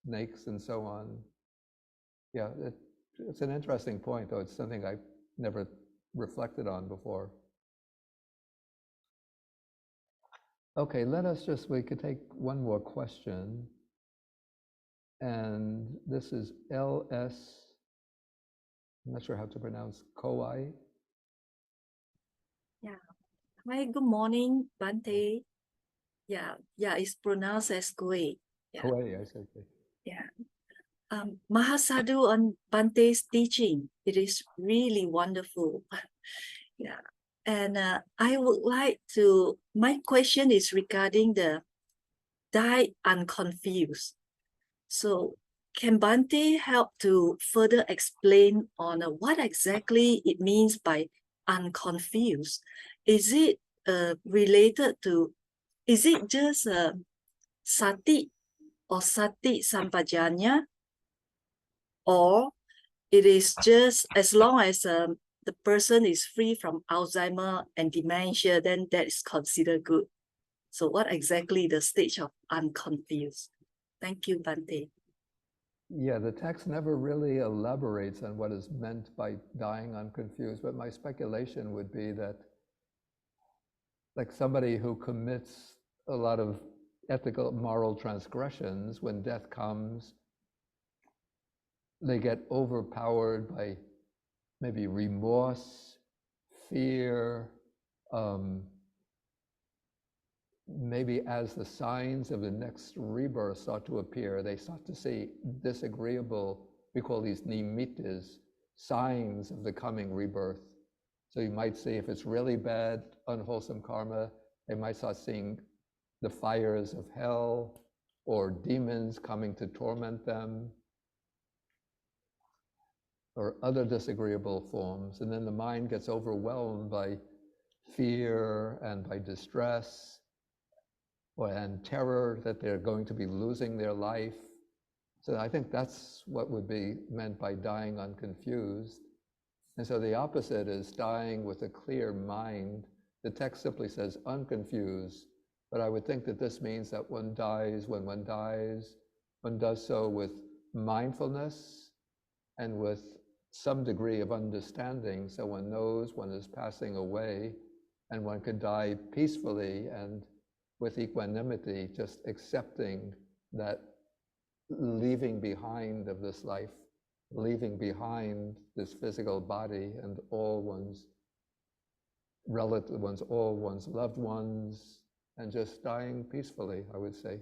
snakes, and so on. Yeah, it's an interesting point, though it's something I've never reflected on before. Okay, we could take one more question. And this is LS, I'm not sure how to pronounce, Kowai. Yeah. Hi, good morning, Bhante. Yeah, it's pronounced as Koi. Yeah. Kowai, I said. Yeah. Mahasadu on Bhante's teaching. It is really wonderful. Yeah. And I would like my question is regarding the die unconfused. So can Bhante help to further explain on what exactly it means by unconfused? Is it related to, is it just sati or sati sampajanya? Or it is just as long as the person is free from Alzheimer and dementia, then that is considered good. So what exactly the stage of unconfused? Thank you, Bhante. Yeah, the text never really elaborates on what is meant by dying unconfused, but my speculation would be that like somebody who commits a lot of ethical, moral transgressions, when death comes, they get overpowered by maybe remorse, fear, maybe as the signs of the next rebirth start to appear, they start to see disagreeable, we call these nimittas, signs of the coming rebirth. So you might see if it's really bad, unwholesome karma, they might start seeing the fires of hell or demons coming to torment them or other disagreeable forms. And then the mind gets overwhelmed by fear and by distress and terror that they're going to be losing their life. So I think that's what would be meant by dying unconfused. And so the opposite is dying with a clear mind. The text simply says unconfused, but I would think that this means that one dies, when one dies, one does so with mindfulness and with some degree of understanding, so one knows one is passing away, and one could die peacefully and with equanimity, just accepting that leaving behind of this life, leaving behind this physical body and all one's relatives, all one's loved ones, and just dying peacefully, I would say.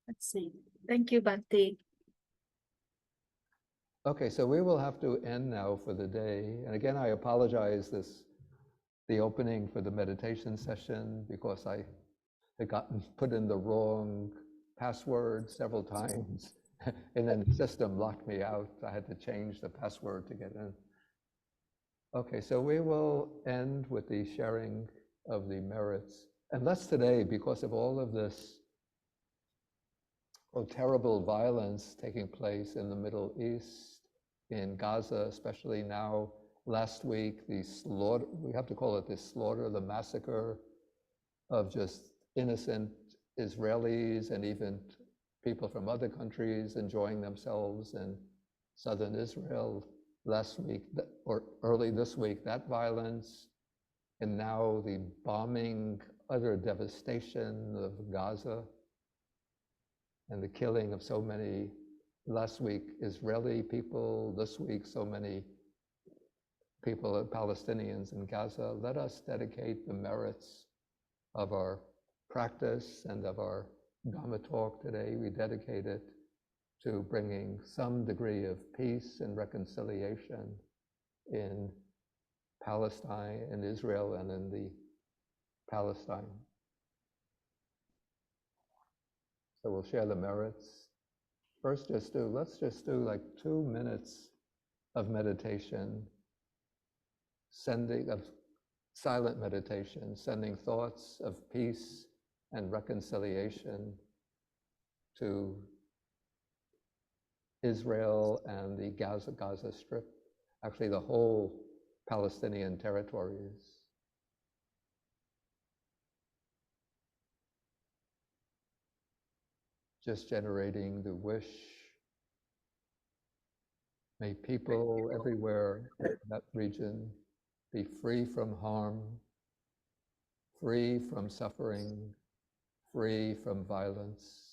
Let's see. Thank you, Bhante. Okay, so we will have to end now for the day. And again, I apologize the opening for the meditation session because I had put in the wrong password several times and then the system locked me out. I had to change the password to get in. Okay, so we will end with the sharing of the merits. And let's today, because of all of this terrible violence taking place in the Middle East, in Gaza, especially now, last week, the slaughter, we have to call it the slaughter, the massacre of just innocent Israelis and even people from other countries enjoying themselves in southern Israel last week, or early this week, that violence, and now the bombing, utter devastation of Gaza, and the killing of so many last week Israeli people, this week so many people, Palestinians in Gaza. Let us dedicate the merits of our practice and of our Dhamma talk today. We dedicate it to bringing some degree of peace and reconciliation in Palestine, in Israel, and in the Palestine. So we'll share the merits. First, let's just do like 2 minutes of meditation, of silent meditation, sending thoughts of peace and reconciliation to Israel and the Gaza Strip, actually the whole Palestinian territories. Just generating the wish, may people everywhere in that region be free from harm, free from suffering, free from violence.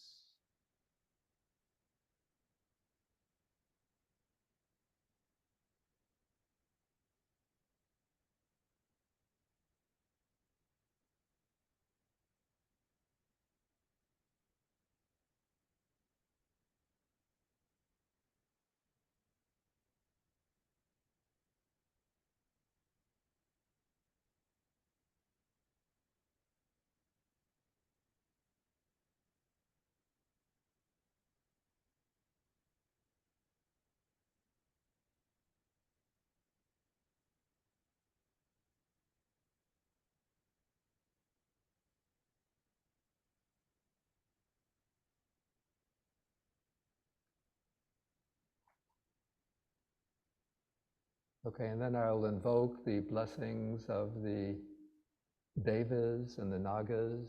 Okay, and then I'll invoke the blessings of the Devas and the Nagas,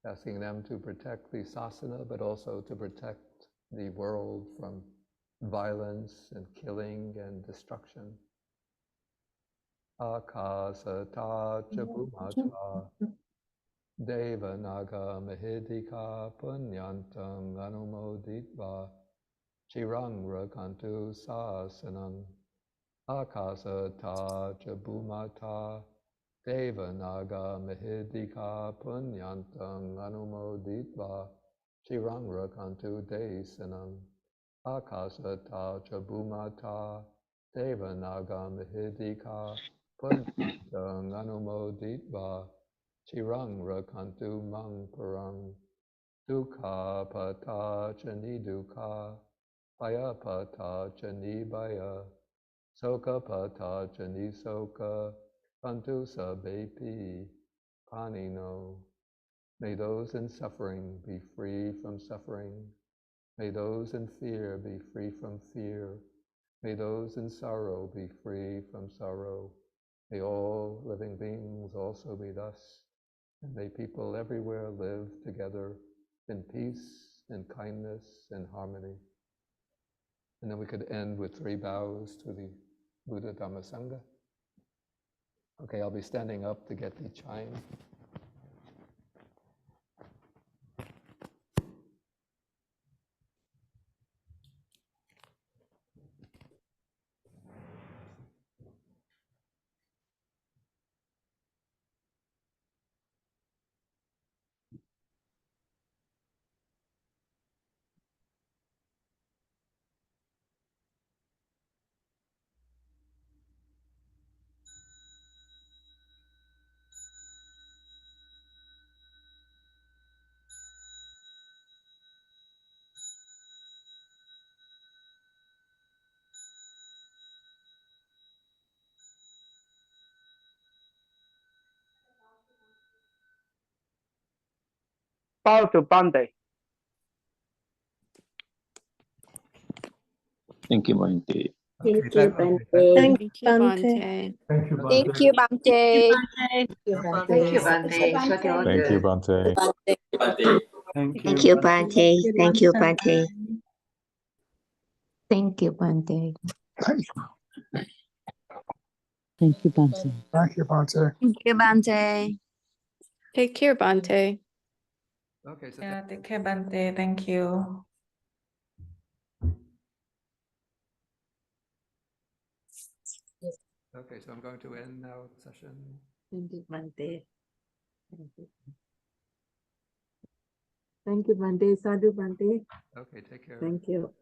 asking them to protect the sasana, but also to protect the world from violence and killing and destruction. Akasata Chabumata Deva Naga Mahidika Punyantam Anumoditva Chirang Rakantu Sasanam Akasata Chabumata Deva Naga Mahidika Punyantam Anumoditva Chirang Rakantu Desanam Akasata Chabumata Deva Naga Mahidika Punyantam Anumoditva Chirang Rakantu Mang Parang Dukha Pata Chani Dukha Baya Pata Chani Baya Soka Pata Chani Soka Pantu Sabepi Panino. May those in suffering be free from suffering. May those in fear be free from fear. May those in sorrow be free from sorrow. May all living beings also be thus. And may people everywhere live together in peace and kindness and harmony. And then we could end with 3 bows to the Buddha Dhamma Sangha. Okay, I'll be standing up to get the chime. Bow to Bhante. Thank you, Bhante. Okay, Thank you, thank you. Bhante. Thank you, Bhante. Thank you, Thank Bhante. you, Bhante. Thank you, Bhante. Swati all Thank you, good. Bhante. Thank you, Bhante. Thank you, Bhante. Thank you, Bhante. Thank you, Bhante. Thank you, Bhante. Thank you, Bhante. Take care, Bhante. Okay, so Yeah, take care, Bhante. Thank you. Okay, so I'm going to end now the session. Thank you. Bhante. Thank you. Thank you, Bhante. Sadhu, Bhante. Okay, take care. Thank you.